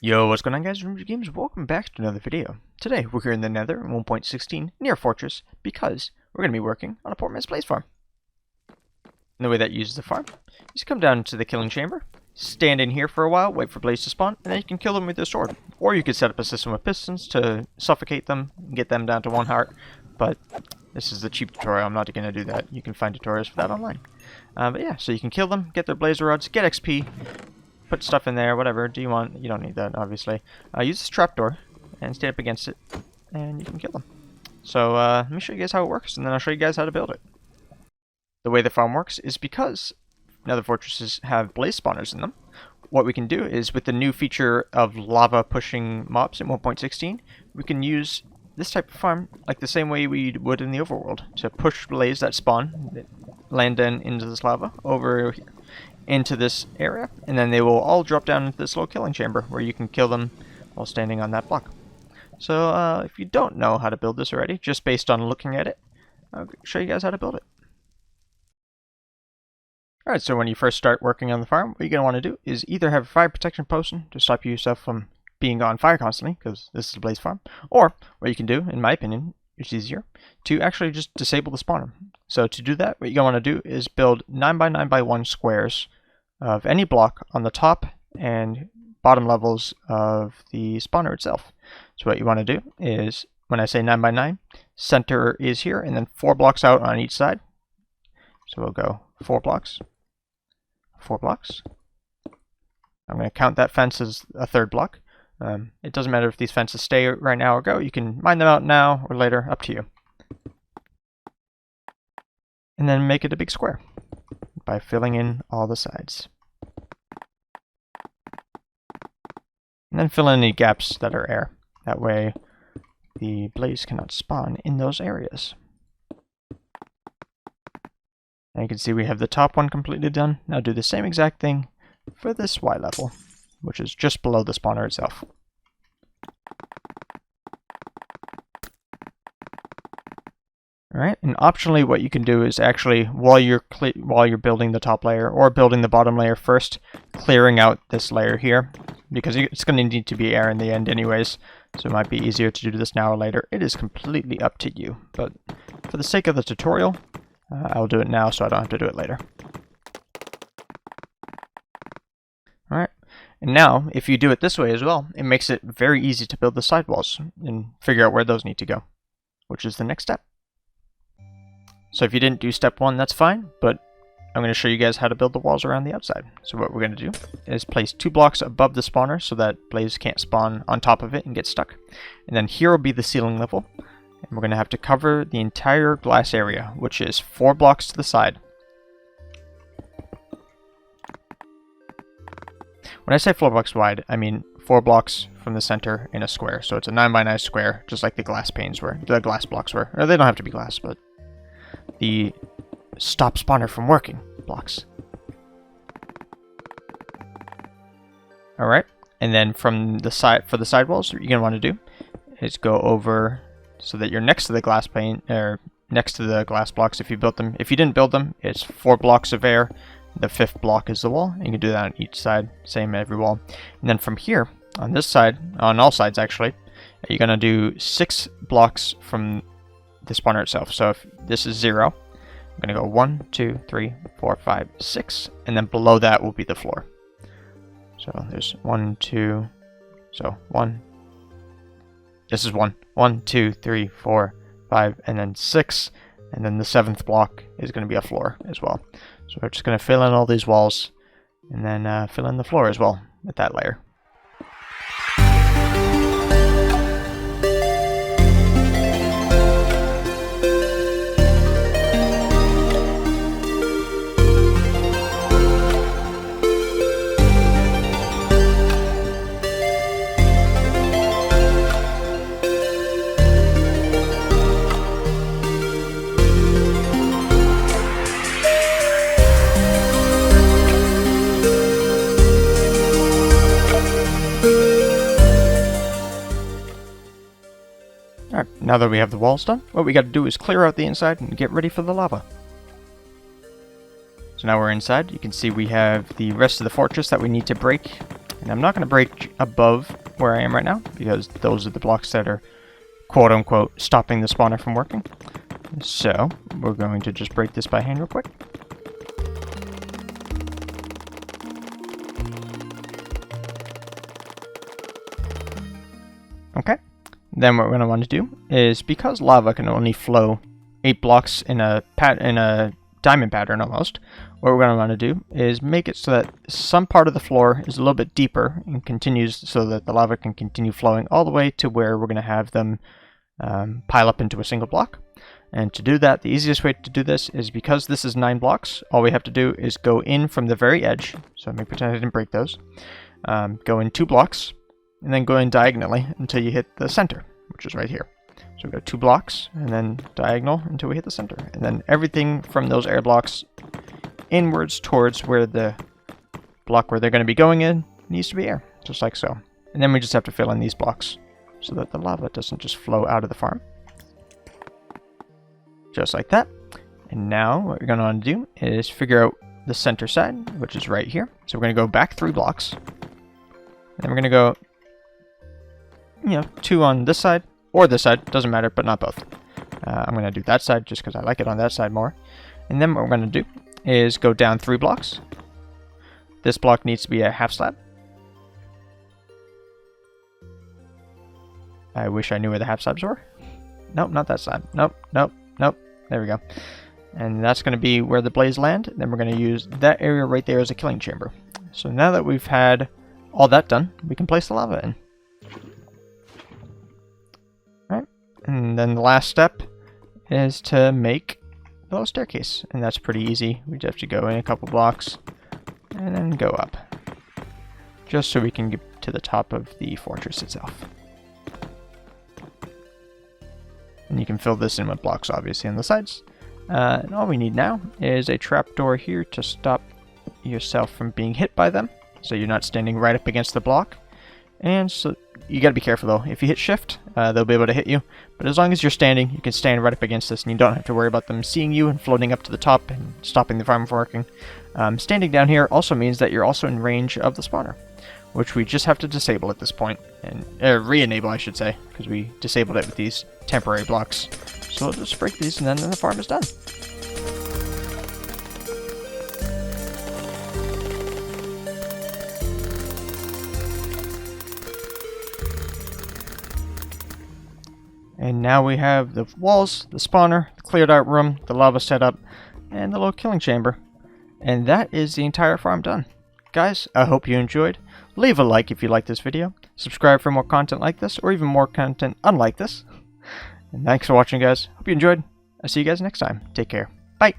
Yo, what's going on, guys? Remember Games, welcome back to another video. Today, we're here in the nether in 1.16 near Fortress because we're going to be working on a poor man's blaze farm. And the way that uses the farm is come down to the killing chamber, stand in here for a while, wait for blaze to spawn, and then you can kill them with your sword. Or you could set up a system of pistons to suffocate them and get them down to 1 heart, but this is the cheap tutorial. I'm not going to do that. You can find tutorials for that online. But yeah, so you can kill them, get their blazer rods, get XP, put stuff in there, whatever. Do you want? You don't need that, obviously. Use this trapdoor and stand up against it, and you can kill them. So let me show you guys how it works, and then I'll show you guys how to build it. The way the farm works is because nether fortresses have blaze spawners in them. What we can do is, with the new feature of lava pushing mobs in 1.16, we can use this type of farm like the same way we would in the overworld, to push blaze that spawn, land into this lava over here, into this area, and then they will all drop down into this little killing chamber where you can kill them while standing on that block. So if you don't know how to build this already, just based on looking at it, I'll show you guys how to build it. Alright, so when you first start working on the farm, what you're going to want to do is either have a fire protection potion to stop yourself from being on fire constantly, because this is a blaze farm, or what you can do, in my opinion, it's easier, to actually just disable the spawner. So to do that, what you're going to want to do is build 9x9x1 squares of any block on the top and bottom levels of the spawner itself. So what you want to do is, when I say 9x9, center is here, and then 4 blocks out on each side. So we'll go 4 blocks, 4 blocks. I'm going to count that fence as a 3rd block. It doesn't matter if these fences stay right now or go. You can mine them out now or later, up to you. And then make it a big square by filling in all the sides. And then fill in any gaps that are air. That way the blaze cannot spawn in those areas. Now you can see we have the top one completely done. Now do the same exact thing for this Y level, which is just below the spawner itself. Alright, and optionally what you can do is actually, while you're building the top layer or building the bottom layer first, clearing out this layer here, because it's going to need to be air in the end anyways, so it might be easier to do this now or later. It is completely up to you, but for the sake of the tutorial, I'll do it now so I don't have to do it later. Alright, and now if you do it this way as well, it makes it very easy to build the sidewalls and figure out where those need to go, which is the next step. So if you didn't do step 1, that's fine, but I'm going to show you guys how to build the walls around the outside. So what we're going to do is place 2 blocks above the spawner so that blaze can't spawn on top of it and get stuck. And then here will be the ceiling level. And we're going to have to cover the entire glass area, which is 4 blocks to the side. When I say 4 blocks wide, I mean 4 blocks from the center in a square. So it's a 9x9 square, just like the glass panes were, the glass blocks were. Or they don't have to be glass, but the stop spawner from working blocks. Alright, and then from the side, for the sidewalls, what you're going to want to do is go over so that you're next to the glass pane, or next to the glass blocks if you built them. If you didn't build them, it's 4 blocks of air. The 5th block is the wall, and you can do that on each side, same every wall. And then from here, on this side, on all sides actually, you're going to do 6 blocks from the spawner itself. So if this is 0, I'm going to go 1, 2, 3, 4, 5, 6, and then below that will be the floor. So there's 1, 2, so 1, this is 1, 1, 2, 3, 4, 5, and then 6, and then the 7th block is going to be a floor as well. So we're just going to fill in all these walls, and then fill in the floor as well with that layer. Alright, now that we have the walls done, what we got to do is clear out the inside and get ready for the lava. So now we're inside. You can see we have the rest of the fortress that we need to break And I'm not going to break above where I am right now, because those are the blocks that are quote-unquote stopping the spawner from working. So, we're going to just break this by hand real quick. Okay. Then what we're going to want to do is, because lava can only flow 8 blocks in a diamond pattern almost, what we're going to want to do is make it so that some part of the floor is a little bit deeper and continues so that the lava can continue flowing all the way to where we're going to have them pile up into a single block. And to do that, the easiest way to do this is, because this is 9 blocks, all we have to do is go in from the very edge. So let me pretend I didn't break those. Go in 2 blocks, and then go in diagonally until you hit the center, which is right here. So we go 2 blocks, and then diagonal until we hit the center. And then everything from those air blocks inwards towards where the block where they're going to be going in needs to be air, just like so. And then we just have to fill in these blocks so that the lava doesn't just flow out of the farm. Just like that. And now what we're going to want to do is figure out the center side, which is right here. So we're going to go back 3 blocks. And then we're going to go, 2 on this side, or this side, doesn't matter, but not both. I'm going to do that side just because I like it on that side more. And then what we're going to do is go down 3 blocks. This block needs to be a half slab. I wish I knew where the half slabs were. Nope, not that slab. Nope, nope, nope. There we go. And that's going to be where the blaze land. Then we're going to use that area right there as a killing chamber. So now that we've had all that done, we can place the lava in. Alright, and then the last step is to make the little staircase. And that's pretty easy. We just have to go in a couple blocks and then go up. Just so we can get to the top of the fortress itself. And you can fill this in with blocks, obviously, on the sides. And all we need now is a trapdoor here to stop yourself from being hit by them, so you're not standing right up against the block. And so you gotta be careful though. If you hit shift, they'll be able to hit you. But as long as you're standing, you can stand right up against this, and you don't have to worry about them seeing you and floating up to the top and stopping the farm from working. Standing down here also means that you're also in range of the spawner, which we just have to disable at this point, and re-enable, I should say, because we disabled it with these temporary blocks. So we'll just break these, and then the farm is done. And now we have the walls, the spawner, the cleared out room, the lava setup, and the little killing chamber. And that is the entire farm done. Guys, I hope you enjoyed. Leave a like if you like this video. Subscribe for more content like this, or even more content unlike this. And thanks for watching, guys. Hope you enjoyed. I'll see you guys next time. Take care. Bye.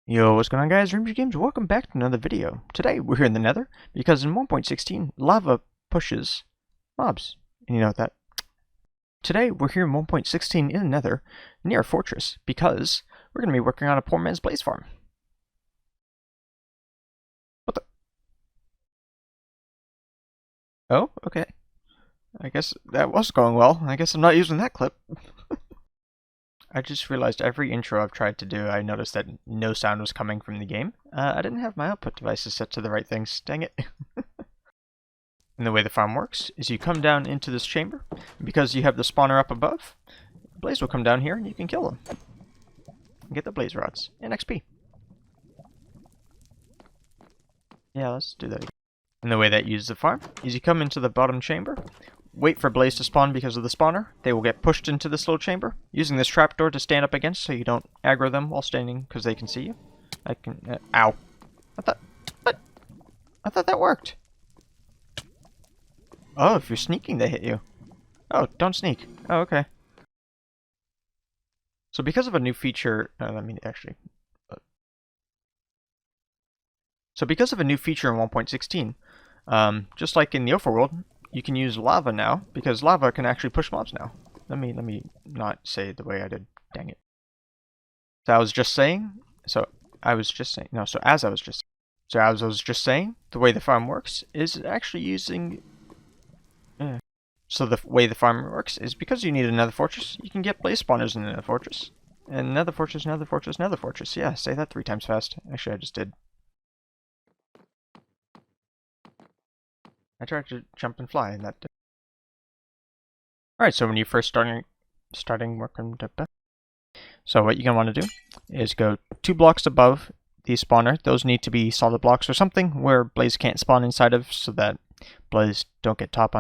Yo, what's going on, guys? Dreams Games, welcome back to another video. Today, we're here in the nether, because in 1.16, lava pushes mobs. And you know that. Today, we're here in 1.16 in the nether, near a fortress, because we're going to be working on a poor man's blaze farm. What the? Oh, okay. I guess that was going well. I guess I'm not using that clip. I just realized every intro I've tried to do, I noticed that no sound was coming from the game. I didn't have my output devices set to the right things. Dang it. And the way the farm works is you come down into this chamber. Because you have the spawner up above, the blaze will come down here and you can kill them. And get the blaze rods and XP. Yeah, let's do that again. And the way that uses the farm is you come into the bottom chamber, wait for blaze to spawn because of the spawner. They will get pushed into this little chamber, using this trapdoor to stand up against so you don't aggro them while standing because they can see you. I can... ow. What? I thought that worked. Oh, if you're sneaking, they hit you. Oh, don't sneak. Oh, okay. So because of a new feature... So because of a new feature in 1.16, just like in the overworld, you can use lava now, because lava can actually push mobs now. Let me not say it the way I did. Dang it. So as I was just saying, the way the farm works is actually using... So the way the farm works is because you need another fortress, you can get blaze spawners in another fortress. And another fortress, another fortress, another fortress. Yeah, say that 3 times fast. Actually, I just did. I tried to jump and fly, and that did. Alright, so when you first starting working, so what you're going to want to do is go 2 blocks above the spawner. Those need to be solid blocks or something where blaze can't spawn inside of, so that blaze don't get top